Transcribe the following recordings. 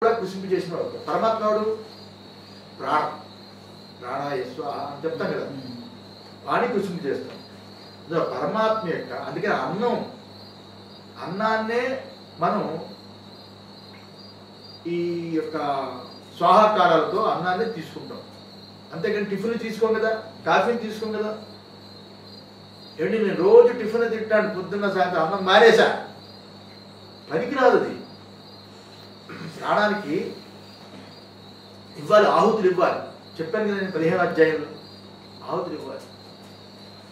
కూడా కృషింపు చేసిన వాడు. పరమాత్ముడు ప్రాణం, ప్రాణాయస్వ అని చెప్తాం కదా, వాణి కృషింపు చేస్తాం. పరమాత్మ యొక్క అందుకని అన్నాన్నే మనం ఈ యొక్క స్వాహాకారాలతో అన్నాన్ని తీసుకుంటాం. అంతేకాని టిఫిన్ తీసుకోం కదా, కాఫీని తీసుకోం కదా. ఏంటి నేను రోజు టిఫిన్ తింటాను, పొద్దున్న సాయంత్రం అన్నం మానేసా, పనికిరాదు. అది ప్రాణానికి ఇవ్వాలి, ఆహుతులు ఇవ్వాలి. చెప్పాను కదా నేను 15వ అధ్యాయంలో ఆహుతులు ఇవ్వాలి.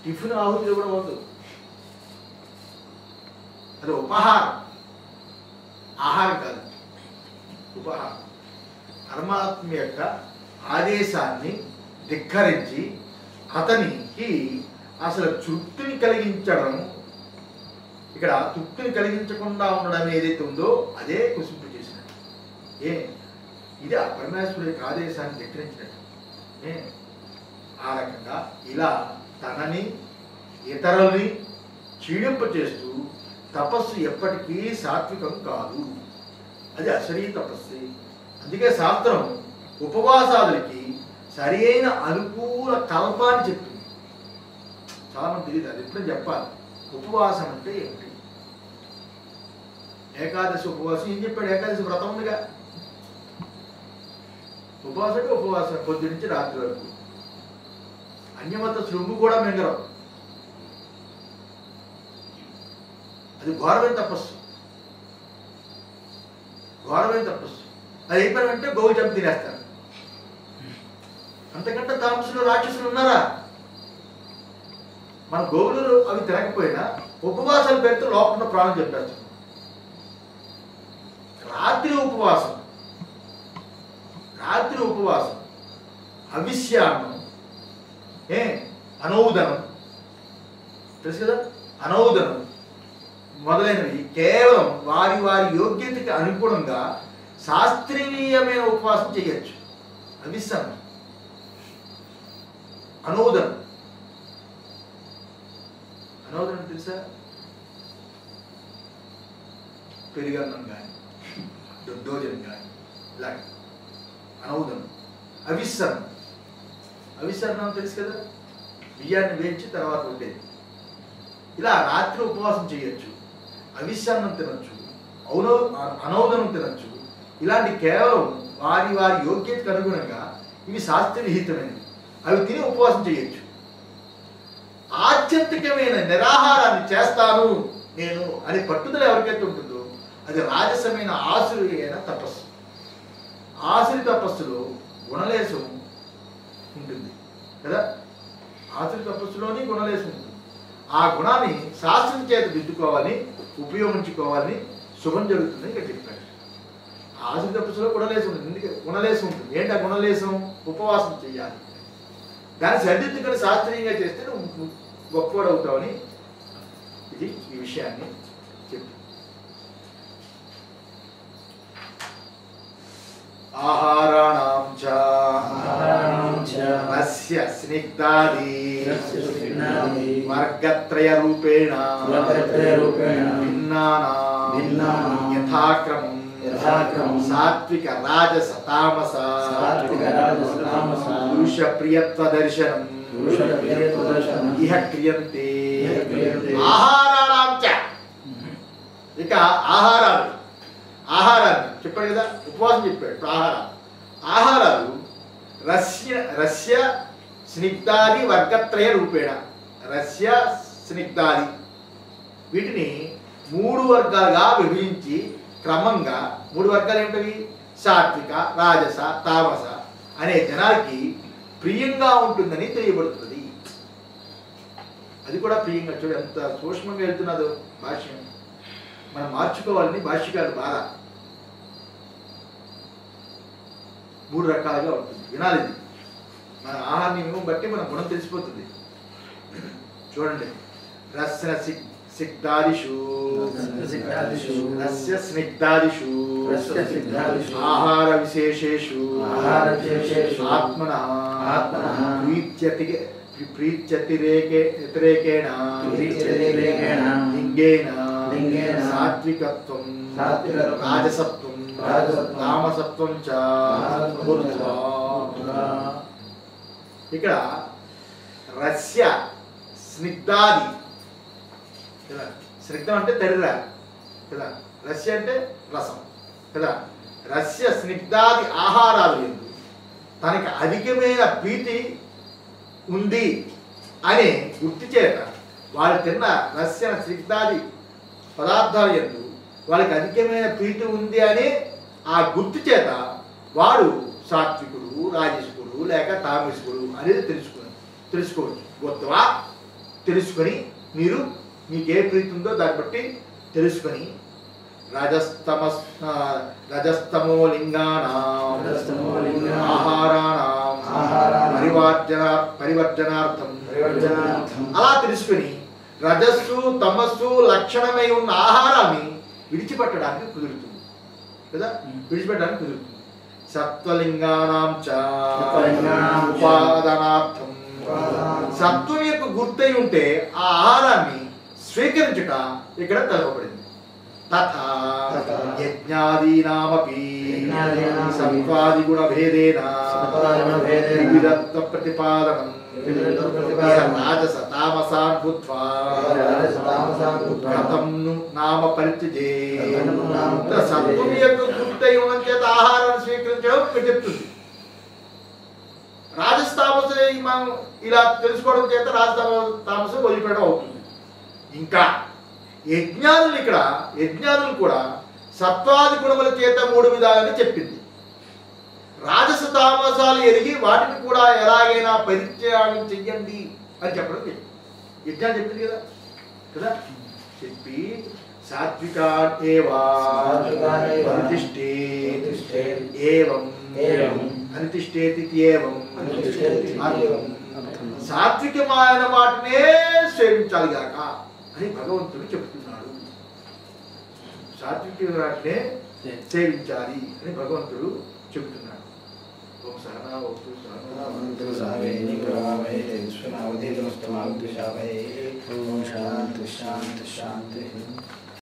టిఫిన్ ఆహుతులు ఇవ్వడం వద్దు, అది ఉపహారం, ఆహారం కాదు, ఉపహారం. పరమాత్మ యొక్క ఆదేశాన్ని ధిక్కరించి అతనికి అసలు తృప్తిని కలిగించడం, ఇక్కడ తృప్తిని కలిగించకుండా ఉండడం ఏదైతే ఉందో అదే కుసింపు చేసినట్టు. ఇది ఆ పరమేశ్వరుడి యొక్క ఆదేశాన్ని ధిక్కరించినట్టు. ఆ రకంగా ఇలా తనని ఇతరుల్ని క్షీణింప చేస్తూ తపస్సు ఎప్పటికీ సాత్వికం కాదు, అది అశరీర తపస్సు. అందుకే శాస్త్రం ఉపవాసాలకి సరి అయిన అనుకూల కల్పాన్ని చెప్తుంది. చాలా మంది తెలియదు, అది ఎప్పుడైనా చెప్పాలి. ఉపవాసం అంటే ఏమిటి? ఏకాదశి ఉపవాసం ఏం చెప్పాడు? ఏకాదశి వ్రతం ఉందిగా. ఉపవాసం అంటే ఉపవాసం పొద్దు నుంచి రాత్రి వరకు. అన్యమత శృంగు కూడా మింగరం, అది ఘోరమైన తపస్సు, ఘోరమైన తపస్సు. అది అయిపోయినంటే గోవు చంపి తినేస్తారు. అంతకంటే తామసులు రాక్షసులు ఉన్నారా? మన గోవులు అవి తినకపోయినా ఉపవాసాలు పెడితే లోపల ప్రాణం చెప్పేస్తాం. రాత్రి ఉపవాసం, రాత్రి ఉపవాసం, అవిశ్యాన్నం, అనౌదనం, తెలుసు కదా, అనౌదనం మొదలైనవి కేవలం వారి వారి యోగ్యతకి అనుగుణంగా శాస్త్రీయమైన ఉపవాసం చేయొచ్చు. అవిశ్యాన్నం, అనౌదనం. అనౌదనం తెలుసా? పెరుగన్నం కానీ దొడ్డోజనం కానీ ఇలాగ అనౌదనం. అవిశ్రమం, అవిశ్రమం తెలుసు కదా, బియ్యాన్ని వేయించి తర్వాత ఉండేది. ఇలా రాత్రి ఉపవాసం చేయొచ్చు, అవిశ్రమం తినొచ్చు, అనౌదనం తినొచ్చు. ఇలాంటి కేవలం వారి వారి యోగ్యతకు అనుగుణంగా ఇవి శాస్త్రవిహితమైనవి, అవి తిని ఉపవాసం చేయొచ్చు. ఆత్యంతికమైన నిరాహారాన్ని చేస్తాను నేను అనే పట్టుదల ఎవరికైతే ఉంటుందో అది రాజసమైన ఆసురి అయిన తపస్సు. ఆసురి తపస్సులో గుణలేశం ఉంటుంది కదా, ఆసురి తపస్సులోని గుణలేశం ఉంటుంది. ఆ గుణాన్ని శాస్త్రం చేత దిద్దుకోవాలని, ఉపయోగించుకోవాలని శుభం జరుగుతుందని ఇక్కడ చెప్పాడు. ఆసురి తపస్సులో గుణలేశం ఉంటుంది. ఎందుకంటే గుణలేశం ఉంటుంది. ఏంటి ఆ గుణలేశం? ఉపవాసం చెయ్యాలి. దాన్ని సరిదిద్దుకొని శాస్త్రీయంగా చేస్తే నువ్వు గొప్పవాడు అవుతావని ఇది ఈ విషయాన్ని చెప్పు. ఆహారాణం చ రస్య స్నిగ్ధాది వర్గత్రయ రూపేణ భిన్నానాం యథాక్రమం సాత్విక రాజస తామస పురుష ప్రియత్వ దర్శనం ఇహ క్రియంతే. ఆహారాణం చ, ఇక ఆహారాలు, ఆహారాన్ని చెప్పాడు కదా, ఉపవాసం చెప్పాడు. ఆహారాలు రస్య స్నిగ్ధాది వర్గత్రయ రూపేణ, రస్య స్నిగ్ధాది వీటిని 3 వర్గాలుగా విభజించి క్రమంగా 3 వర్గాలు ఏమిటవి? సాత్విక, రాజస, తామస అనే జనాలకి ప్రియంగా ఉంటుందని తెలియబడుతున్నది. అది కూడా ప్రియంగా, చూడు ఎంత సూక్ష్మంగా వెళ్తున్నదో భాష్యం. మనం మార్చుకోవాలని భాష్యకారు బాధ. 3 రకాలుగా ఉంటుంది, వినాలి. ఇది మన ఆహార నియమం బట్టి మన గుణం తెలిసిపోతుంది. చూడండి, రస్య సిగ్ధాదిషు రస్య స్నిగ్ధాదిషు ఆహార విశేషేషు ఆత్మనః ప్రీత్యతిరేకేణ లింగేన సాత్వికత్వం రాజసత్వం తామసత్వం చ ఊర్ధ్వా. ఇక్కడ రస్య స్నిగ్ధాది కదా, స్నిగ్ధం అంటే తడిరా కదా, రస్య అంటే రసం కదా, రస్య స్నిగ్ధాది ఆహారాలు ఎందు తనకి అధికమైన ప్రీతి ఉంది అనే గుర్తు చేత వాళ్ళు తిన్న రస్య స్నిగ్ధాది పదార్థాలు ఎందు వాళ్ళకి అధికమైన ప్రీతి ఉంది అనే ఆ గుర్తు చేత వాడు సాత్వికుడు, రాజసికుడు లేక తామసికుడు అనేది తెలుసుకోవచ్చు. గొప్పవా తెలుసుకొని మీరు మీకు ఏ ప్రీతి ఉందో దాన్ని బట్టి తెలుసుకొని రజస్తమో లింగానాం ఆహారాణం పరివర్జనార్థం అలా తెలుసుకొని రజస్సు తమస్సు లక్షణమై ఉన్న ఆహారాన్ని విడిచిపెట్టడానికి కుదురుతుంది కదా, విడిచిపెట్టడానికి కుదురుతుంది. సత్వలింగానాం చ ఉపాదానార్థం సత్వం యొక్క గుర్తయి ఉంటే ఆ ఆహారాన్ని స్వీకరించుట ఇక్కడ తెలపబడింది. తథా యజ్ఞాదీనామపి సత్వాదిగుణ భేదేన వివిధత్వ ప్రతిపాదనం రాజస తామసాన్ భూత్వా కథం నామ పరిత్యజే. సత్వం యొక్క గుర్తై ఉన్న చేత ఆహారాన్ని స్వీకరించడం ఇక్కడ చెప్తుంది. రాజస్థామస మనం ఇలా తెలుసుకోవడం చేత రాజతామస వదిలిపెట్టడం అవుతుంది. ఇంకా యజ్ఞాదులు కూడా సత్వాది గుణముల చేత 3 విధాలని చెప్పింది. రాజస తామసాలు ఎరిగి వాటిని కూడా ఎలాగైనా పరిత్యాగం చెయ్యండి అని చెప్పడం చెప్పింది. యజ్ఞాలు చెప్పింది కదా కదా చెప్పి సాత్వికాదేవా ఏవం అనితిష్టేతి ఏవం సాత్వికమైన వాటినే సేవించాలి గాక అని భగవంతుడు చెప్తున్నాడు. సాత్విక వాటినే సేవించాలి అని భగవంతుడు చెప్తున్నాడు. శాంతి శాంతి శాంతి.